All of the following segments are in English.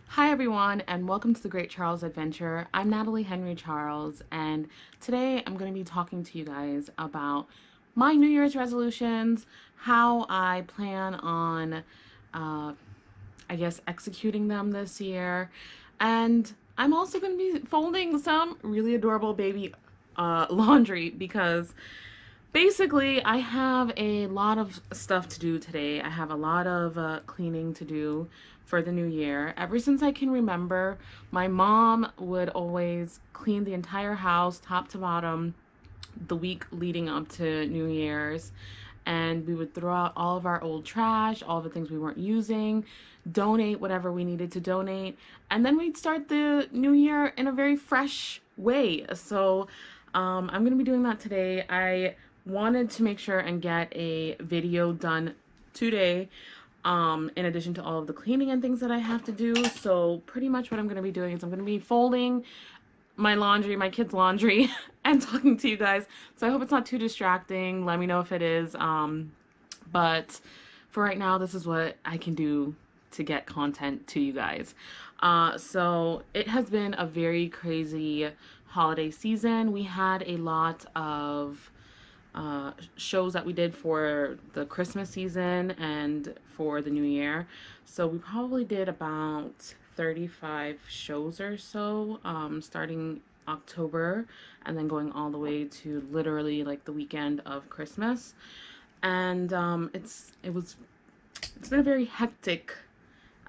Hi everyone, and welcome to the Great Charles Adventure. I'm Natalie Henry Charles, and today I'm going to be talking to you guys about my New Year's resolutions, how I plan on, uh, executing them this year, and I'm also going to be folding some really adorable baby laundry because basically, I have a lot of stuff to do today. I have a lot of cleaning to do for the new year. Ever since I can remember, my mom would always clean the entire house, top to bottom, the week leading up to New Year's. And we would throw out all of our old trash, all the things we weren't using, donate whatever we needed to donate, and then we'd start the new year in a very fresh way. So I'm going to be doing that today. I wanted to make sure and get a video done today, in addition to all of the cleaning and things that I have to do. So pretty much what I'm going to be doing is I'm going to be folding my laundry, my kids' laundry, and talking to you guys. So I hope it's not too distracting. Let me know if it is. But for right now, this is what I can do to get content to you guys. So it has been a very crazy holiday season. We had a lot of shows that we did for the Christmas season and for the new year. So we probably did about 35 shows or so, starting October and then going all the way to literally like the weekend of Christmas. And it's been a very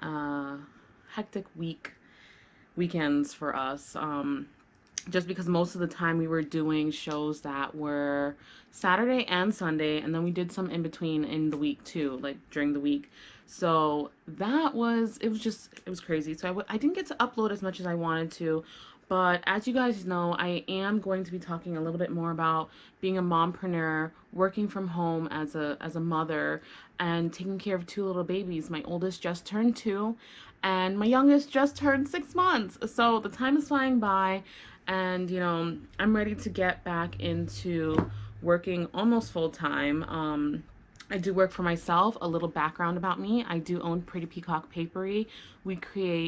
uh, hectic weekends for us. Just because most of the time we were doing shows that were Saturday and Sunday, and then we did some in between in the week too, like during the week. So it was crazy. So I didn't get to upload as much as I wanted to, but as you guys know, I am going to be talking a little bit more about being a mompreneur, working from home as a mother, and taking care of two little babies. My oldest just turned 2, and my youngest just turned 6 months. So the time is flying by, and I'm ready to get back into working almost full time. I do work for myself. A little background about me: I do own Pretty Peacock Papery. We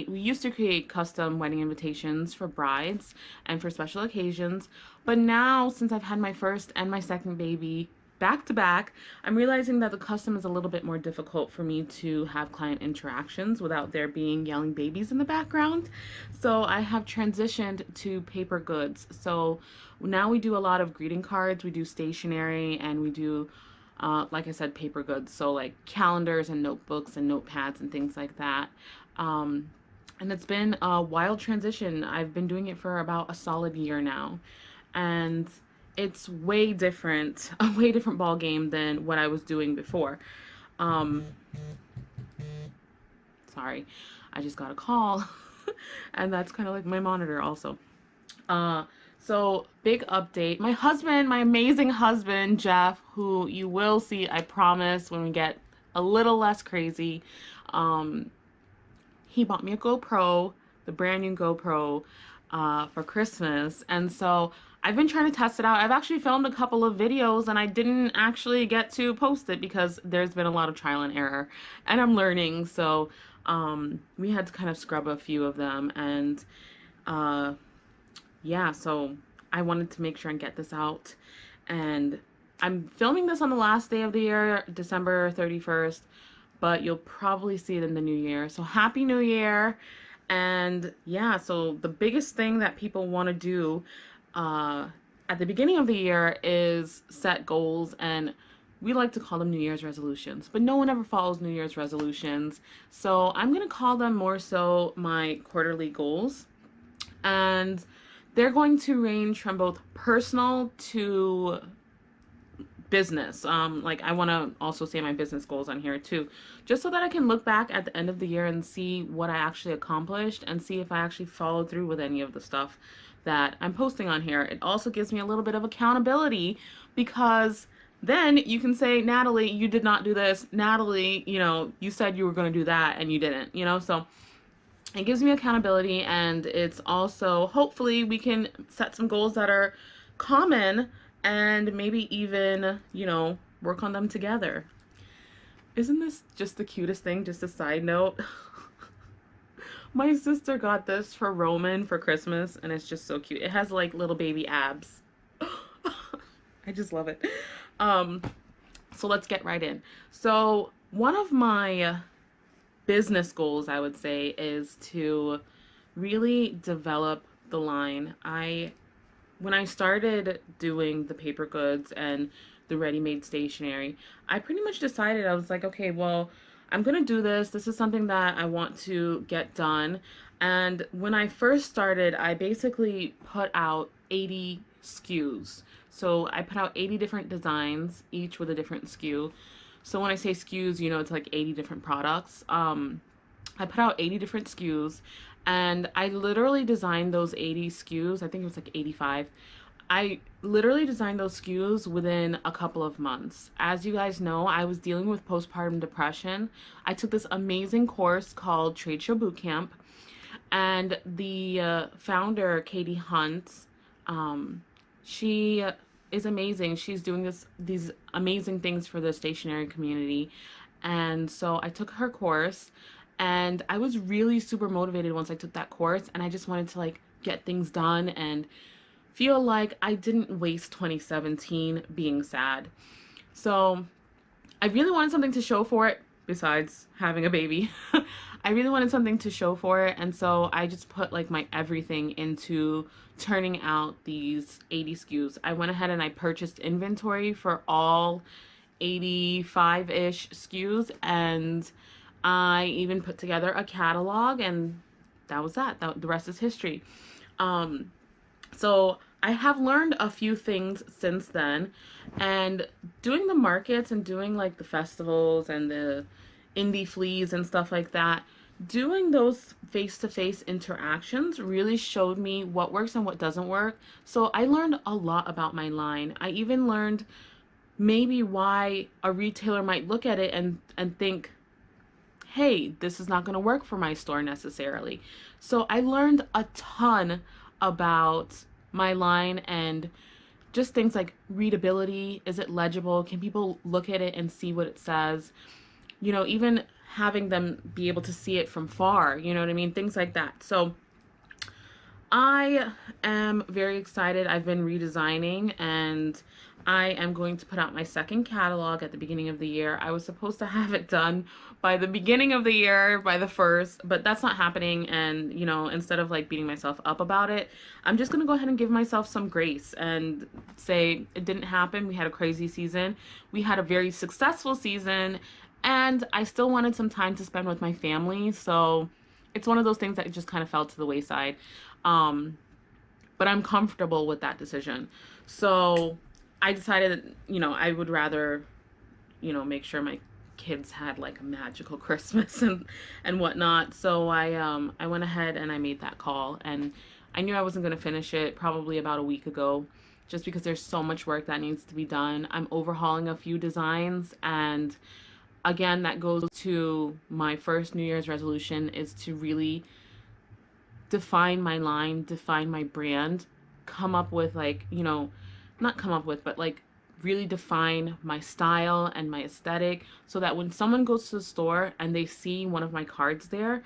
used to create custom wedding invitations for brides and for special occasions, but now, since I've had my first and my second baby back to back, I'm realizing that the custom is a little bit more difficult for me to have client interactions without there being yelling babies in the background. So I have transitioned to paper goods. So now we do a lot of greeting cards, we do stationery, and we do, like I said, paper goods. So like calendars and notebooks and notepads and things like that. And it's been a wild transition. I've been doing it for about a solid year now. And it's way different, a way different ball game than what I was doing before. Um, Sorry, I just got a call, and that's kind of like my monitor also. Uh, so big update. My husband, my amazing husband, Jeff, who you will see, I promise, when we get a little less crazy, um, he bought me a GoPro, the brand new GoPro, for Christmas. And so I've been trying to test it out. I've actually filmed a couple of videos and I didn't actually get to post it because there's been a lot of trial and error and I'm learning. So we had to kind of scrub a few of them. And uh, yeah, so I wanted to make sure and get this out. And I'm filming this on the last day of the year, December 31st, but you'll probably see it in the new year. So happy new year. And yeah, so the biggest thing that people want to do uh, at the beginning of the year is set goals, and we like to call them New Year's resolutions, but no one ever follows New Year's resolutions. So I'm going to call them more so my quarterly goals. And they're going to range from both personal to business. Like I want to also say my business goals on here too, just so that I can look back at the end of the year and see what I actually accomplished and see if I actually followed through with any of the stuff that I'm posting on here. It also gives me a little bit of accountability because then you can say, Natalie, you did not do this. Natalie, you said you were going to do that and you didn't, so it gives me accountability, and it's also, hopefully we can set some goals that are common and maybe even, work on them together. Isn't this just the cutest thing? Just a side note. My sister got this for Roman for Christmas, and it's just so cute. It has like little baby abs. I just love it. Um, so let's get right in. So one of my business goals, I would say, is to really develop the line. When I started doing the paper goods and the ready-made stationery, I pretty much decided, I was like, okay, well, I'm gonna do this. This is something that I want to get done. And when I first started, I basically put out 80 SKUs. So I put out 80 different designs, each with a different SKU. So when I say SKUs, it's like 80 different products. I put out 80 different SKUs, and I literally designed those 80 SKUs. I think it was like 85. I literally designed those SKUs within a couple of months. As you guys know, I was dealing with postpartum depression. I took this amazing course called Trade Show Bootcamp, and the founder, Katie Hunt, she is amazing. She's doing these amazing things for the stationery community. And so I took her course, and I was really super motivated once I took that course, and I just wanted to like get things done and feel like I didn't waste 2017 being sad. So I really wanted something to show for it besides having a baby. I really wanted something to show for it, and so I just put like my everything into turning out these 80 SKUs. I went ahead and I purchased inventory for all 85-ish SKUs, and I even put together a catalog, and that was that. The rest is history. So I have learned a few things since then, and doing the markets and doing like the festivals and the indie fleas and stuff like that, doing those face-to-face interactions really showed me what works and what doesn't work. So I learned a lot about my line. I even learned maybe why a retailer might look at it and think, hey, this is not going to work for my store necessarily. So I learned a ton about my line, and just things like readability. Is it legible? Can people look at it and see what it says? Even having them be able to see it from far, you know what I mean? Things like that. So I am very excited. I've been redesigning, and I am going to put out my second catalog at the beginning of the year. I was supposed to have it done by the beginning of the year, by the 1st, but that's not happening. And, instead of like beating myself up about it, I'm just going to go ahead and give myself some grace and say it didn't happen. We had a crazy season. We had a very successful season, and I still wanted some time to spend with my family. So it's one of those things that just kind of fell to the wayside. But I'm comfortable with that decision. So I decided, I would rather, make sure my kids had like a magical Christmas and whatnot. So I went ahead and I made that call, and I knew I wasn't going to finish it probably about a week ago, just because there's so much work that needs to be done. I'm overhauling a few designs, and again, that goes to my first New Year's resolution, is to really define my line, define my brand, come up with like, not come up with, but like really define my style and my aesthetic, so that when someone goes to the store and they see one of my cards there,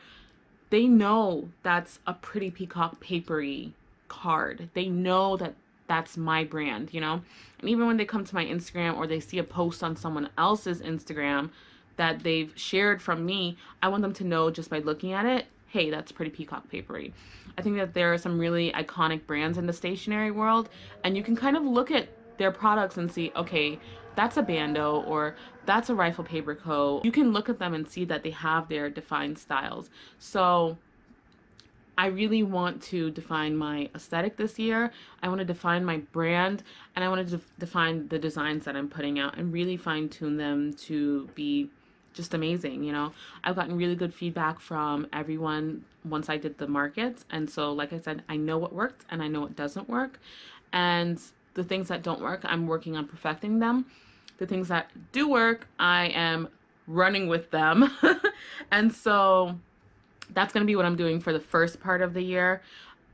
they know that's a Pretty Peacock papery card. They know that that's my brand, And even when they come to my Instagram, or they see a post on someone else's Instagram that they've shared from me, I want them to know just by looking at it, hey, that's Pretty Peacock papery. I think that there are some really iconic brands in the stationery world, and you can kind of look at their products and see, okay, that's a Bando, or that's a Rifle Paper Co. You can look at them and see that they have their defined styles. So I really want to define my aesthetic this year. I want to define my brand, and I want to define the designs that I'm putting out and really fine tune them to be just amazing. I've gotten really good feedback from everyone once I did the markets. And so, like I said, I know what worked and I know what doesn't work. And the things that don't work, I'm working on perfecting them. The things that do work, I am running with them. And so that's going to be what I'm doing for the first part of the year.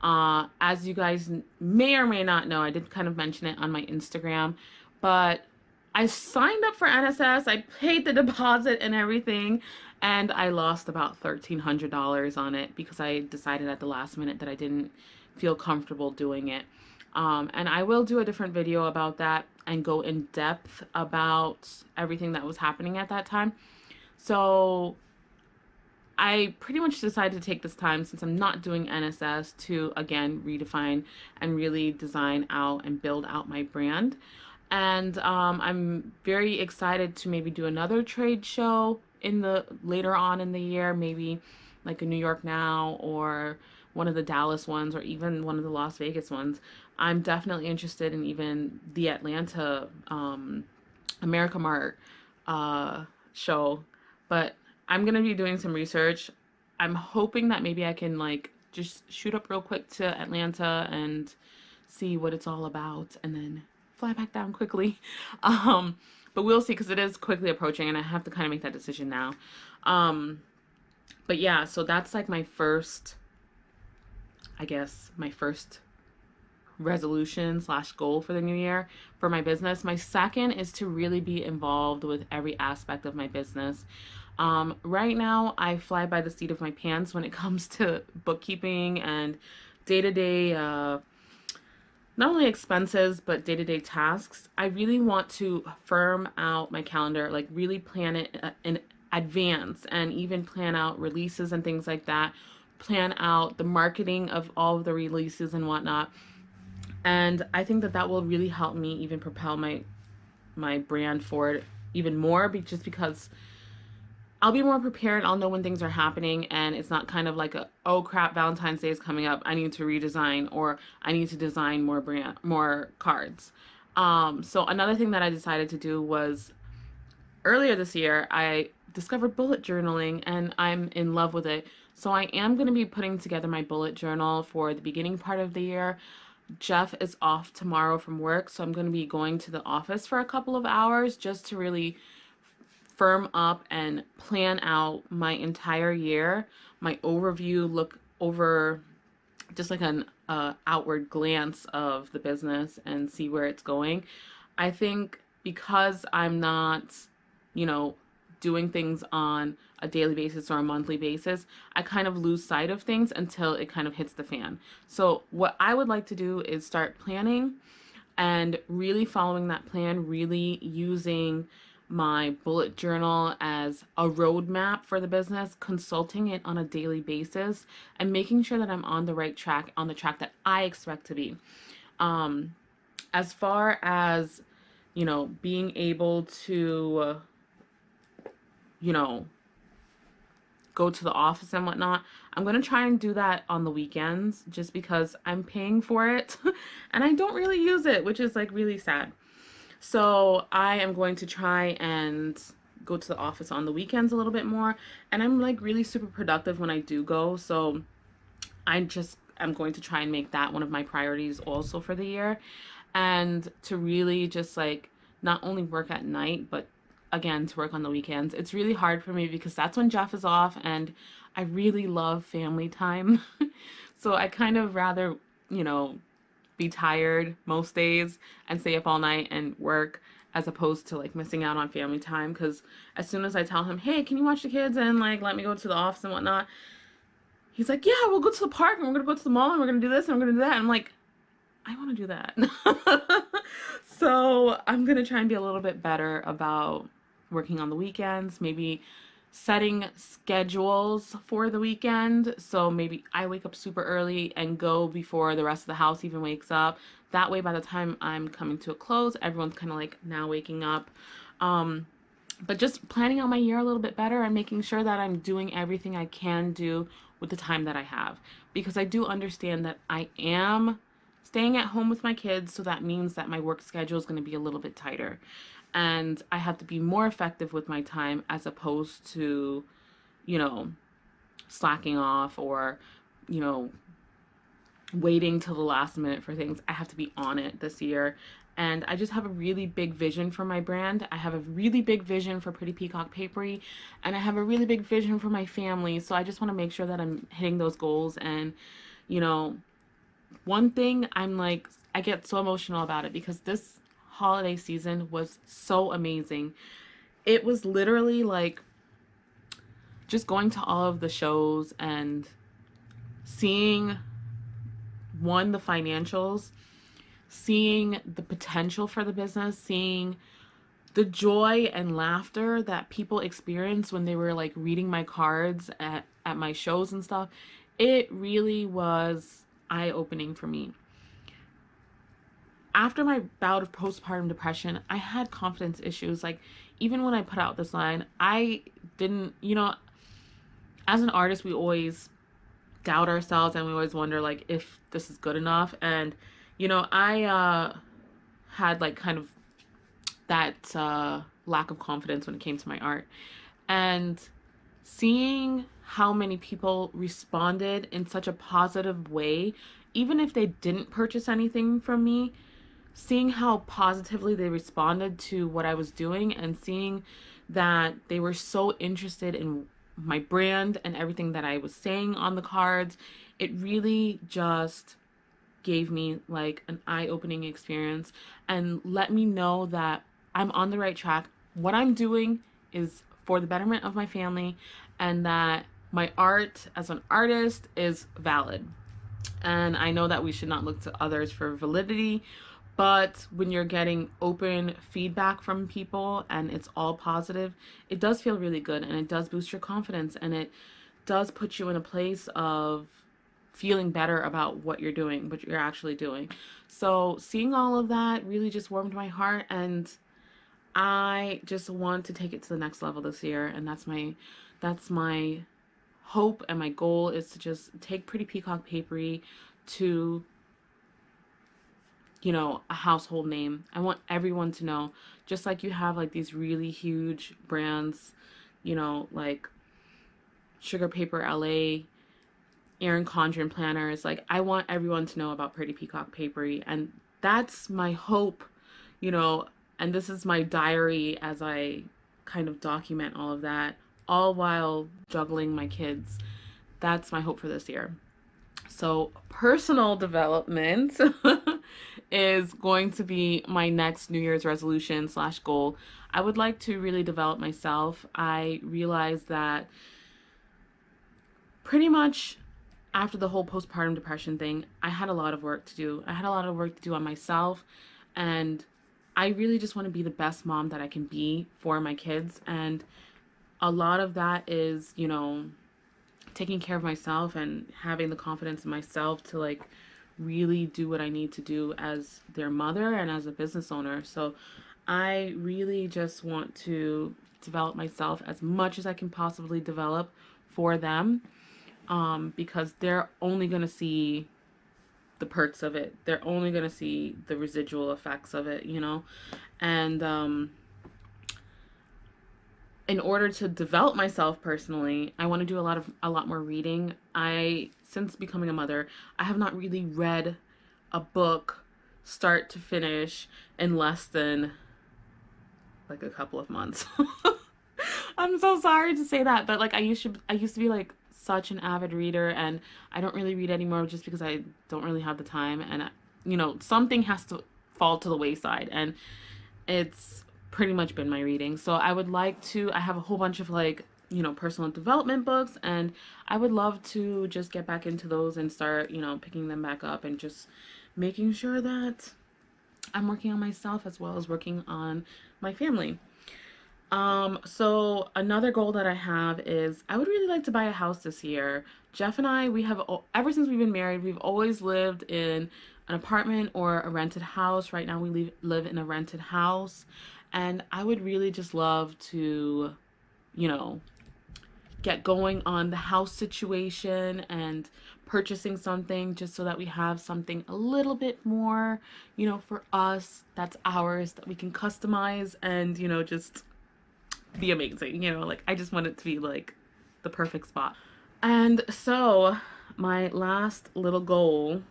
As you guys may or may not know, I did kind of mention it on my Instagram, but I signed up for NSS, I paid the deposit and everything, and I lost about $1,300 on it because I decided at the last minute that I didn't feel comfortable doing it. And I will do a different video about that and go in depth about everything that was happening at that time. So I pretty much decided to take this time, since I'm not doing NSS, to again redefine and really design out and build out my brand. And I'm very excited to maybe do another trade show in the later on in the year, maybe like a New York Now or one of the Dallas ones or even one of the Las Vegas ones. I'm definitely interested in even the Atlanta America Mart show, but I'm gonna be doing some research. I'm hoping that maybe I can like just shoot up real quick to Atlanta and see what it's all about, and then fly back down quickly. Um, but we'll see, because it is quickly approaching, and I have to kind of make that decision now. But yeah, so that's like my first, I guess, my first resolution slash goal for the new year for my business. My second is to really be involved with every aspect of my business. Right now, I fly by the seat of my pants when it comes to bookkeeping and day-to-day, not only expenses, but day-to-day tasks. I really want to firm out my calendar, like really plan it in advance, and even plan out releases and things like that, plan out the marketing of all of the releases and whatnot. And I think that that will really help me even propel my brand forward even more, just because I'll be more prepared. I'll know when things are happening, and it's not kind of like a, oh crap, Valentine's Day is coming up, I need to redesign, or I need to design more cards. So another thing that I decided to do was, earlier this year, I discovered bullet journaling, and I'm in love with it. So I am going to be putting together my bullet journal for the beginning part of the year. Jeff is off tomorrow from work, so I'm going to be going to the office for a couple of hours just to really firm up and plan out my entire year, my overview, look over just like an outward glance of the business and see where it's going. I think because I'm not, you know, doing things on a daily basis or a monthly basis, I kind of lose sight of things until it kind of hits the fan. So what I would like to do is start planning and really following that plan, really using my bullet journal as a roadmap for the business, consulting it on a daily basis, and making sure that I'm on the right track, on the track that I expect to be. As far as, you know, being able to, you know, go to the office and whatnot, I'm going to try and do that on the weekends just because I'm paying for it and I don't really use it, which is like really sad. So I am going to try and go to the office on the weekends a little bit more, and I'm like really super productive when I do go. So I'm going to try and make that one of my priorities also for the year, and to really just like not only work at night, but again to work on the weekends. It's really hard for me because that's when Jeff is off, and I really love family time. So I kind of rather, you know, be tired most days and stay up all night and work, as opposed to like missing out on family time. Because as soon as I tell him, hey, can you watch the kids and like let me go to the office and whatnot, he's like, yeah, we'll go to the park and we're gonna go to the mall and we're gonna do this and we're gonna do that. And I'm like, I want to do that. So I'm gonna try and be a little bit better about working on the weekends, maybe setting schedules for the weekend. So maybe I wake up super early and go before the rest of the house even wakes up. That way, by the time I'm coming to a close, everyone's kind of like now waking up. But just planning out my year a little bit better and making sure that I'm doing everything I can do with the time that I have. Because I do understand that I am staying at home with my kids, so that means that my work schedule is going to be a little bit tighter. And I have to be more effective with my time, as opposed to, you know, slacking off or, you know, waiting till the last minute for things. I have to be on it this year. And I just have a really big vision for my brand. I have a really big vision for Pretty Peacock Papery, and I have a really big vision for my family. So I just want to make sure that I'm hitting those goals. And, you know, one thing I'm like, I get so emotional about it because this holiday season was so amazing. It was literally like just going to all of the shows and seeing, one, the financials, seeing the potential for the business, seeing the joy and laughter that people experienced when they were like reading my cards at my shows and stuff. It really was eye-opening for me. After my bout of postpartum depression, I had confidence issues. Like, even when I put out this line, I didn't, as an artist, we always doubt ourselves and we always wonder like if this is good enough. And I had like kind of that lack of confidence when it came to my art. And seeing how many people responded in such a positive way, even if they didn't purchase anything from me, seeing how positively they responded to what I was doing, and seeing that they were so interested in my brand and everything that I was saying on the cards, it really just gave me like an eye-opening experience and let me know that I'm on the right track. What I'm doing is for the betterment of my family, and that my art as an artist is valid. And I know that we should not look to others for validity, but when you're getting open feedback from people and it's all positive, it does feel really good, and it does boost your confidence, and it does put you in a place of feeling better about what you're doing, what you're actually doing. So seeing all of that really just warmed my heart, and I just want to take it to the next level this year. And that's my hope, and my goal is to just take Pretty Peacock Papery to a household name. I want everyone to know, just like you have like these really huge brands, like Sugar Paper LA, Erin Condren planners. Like, I want everyone to know about Pretty Peacock Papery, and that's my hope, and this is my diary as I kind of document all of that, all while juggling my kids. That's my hope for this year. So personal development is going to be my next New Year's resolution slash goal. I would like to really develop myself. I realized that pretty much after the whole postpartum depression thing, I had a lot of work to do. I had a lot of work to do on myself, and I really just want to be the best mom that I can be for my kids. And a lot of that is, taking care of myself and having the confidence in myself to like really do what I need to do as their mother and as a business owner. So I really just want to develop myself as much as I can possibly develop for them, because they're only going to see the perks of it. They're only going to see the residual effects of it, and in order to develop myself personally, I want to do a lot more reading. Since becoming a mother, I have not really read a book start to finish in less than like a couple of months. I'm so sorry to say that, but like I used to be like such an avid reader, and I don't really read anymore just because I don't really have the time, and something has to fall to the wayside, and it's pretty much been my reading. So I have a whole bunch of like, personal development books, and I would love to just get back into those and start, picking them back up and just making sure that I'm working on myself as well as working on my family. So another goal that I have is I would really like to buy a house this year. Jeff and I, we have, ever since we've been married, we've always lived in an apartment or a rented house. Right now we live in a rented house, and I would really just love to, get going on the house situation and purchasing something just so that we have something a little bit more, for us, that's ours, that we can customize and, just be amazing. Like, I just want it to be like the perfect spot. And so my last little goal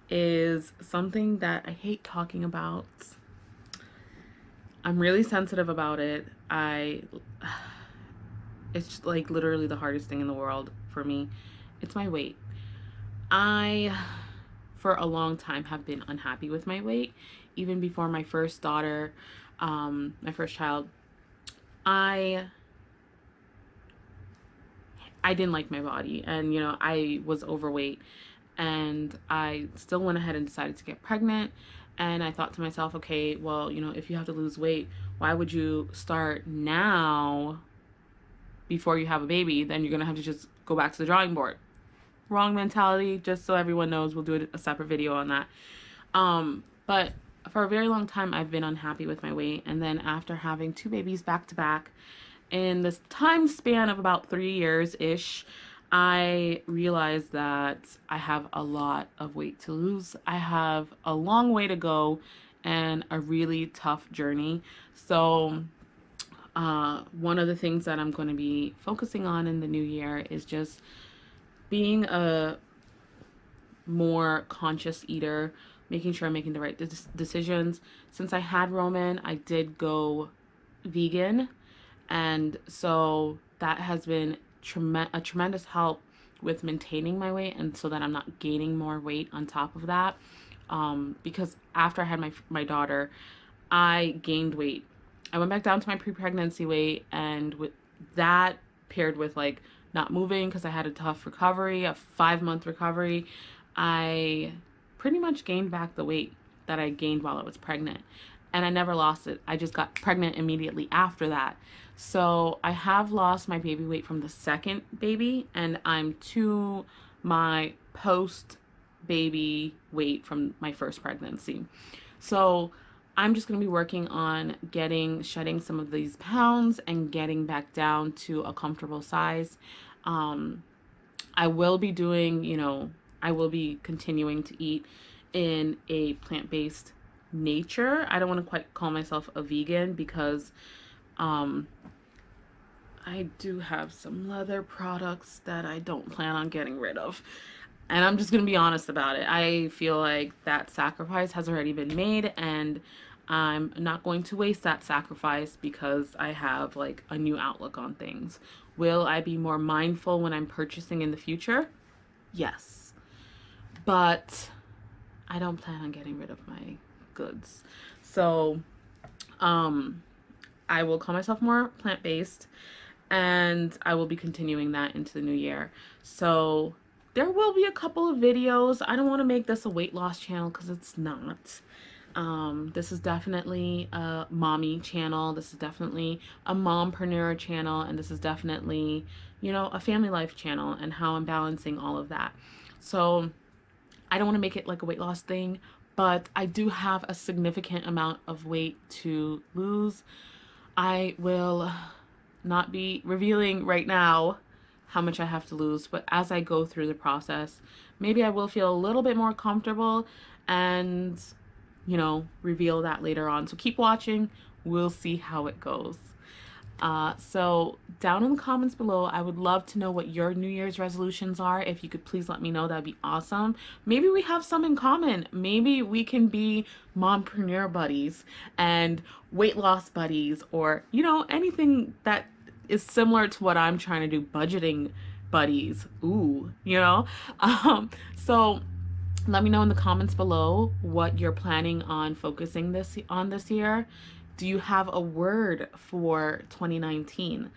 is something that I hate talking about. I'm really sensitive about it. It's like literally the hardest thing in the world for me. It's my weight. I for a long time have been unhappy with my weight. Even before my first daughter, my first child, I I didn't like my body, and I was overweight, and I still went ahead and decided to get pregnant. And I thought to myself, okay, well, if you have to lose weight, why would you start now before you have a baby? Then you're gonna have to just go back to the drawing board. Wrong mentality. Just so everyone knows, we'll do a separate video on that. But for a very long time, I've been unhappy with my weight, and then after having two babies back to back in this time span of about 3 years ish, I realized that I have a lot of weight to lose. I have a long way to go and a really tough journey. So one of the things that I'm going to be focusing on in the new year is just being a more conscious eater, making sure I'm making the right decisions. Since I had Roman, I did go vegan, and so that has been a tremendous help with maintaining my weight, and so that I'm not gaining more weight on top of that. Because after I had my daughter, I gained weight. I went back down to my pre-pregnancy weight, and with that paired with like not moving because I had a tough recovery, a 5-month recovery, I pretty much gained back the weight that I gained while I was pregnant. And I never lost it. I just got pregnant immediately after that. So I have lost my baby weight from the second baby, and I'm to my post baby weight from my first pregnancy. So I'm just going to be working on shedding some of these pounds and getting back down to a comfortable size. I will be I will be continuing to eat in a plant-based nature. I don't want to quite call myself a vegan because I do have some leather products that I don't plan on getting rid of. And I'm just going to be honest about it. I feel like that sacrifice has already been made, and I'm not going to waste that sacrifice because I have like a new outlook on things. Will I be more mindful when I'm purchasing in the future? Yes. But I don't plan on getting rid of my goods. So I will call myself more plant-based, and I will be continuing that into the new year. So there will be a couple of videos. I don't want to make this a weight loss channel because it's not. This is definitely a mommy channel. This is definitely a mompreneur channel, and this is definitely, a family life channel and how I'm balancing all of that. So I don't want to make it like a weight loss thing, but I do have a significant amount of weight to lose. I will not be revealing right now how much I have to lose, but as I go through the process, maybe I will feel a little bit more comfortable and, reveal that later on. So keep watching. We'll see how it goes. So down in the comments below, I would love to know what your New Year's resolutions are. If you could please let me know, that'd be awesome. Maybe we have some in common. Maybe we can be mompreneur buddies and weight loss buddies, or, anything that is similar to what I'm trying to do, budgeting buddies. Ooh, so let me know in the comments below what you're planning on focusing this year. Do you have a word for 2019?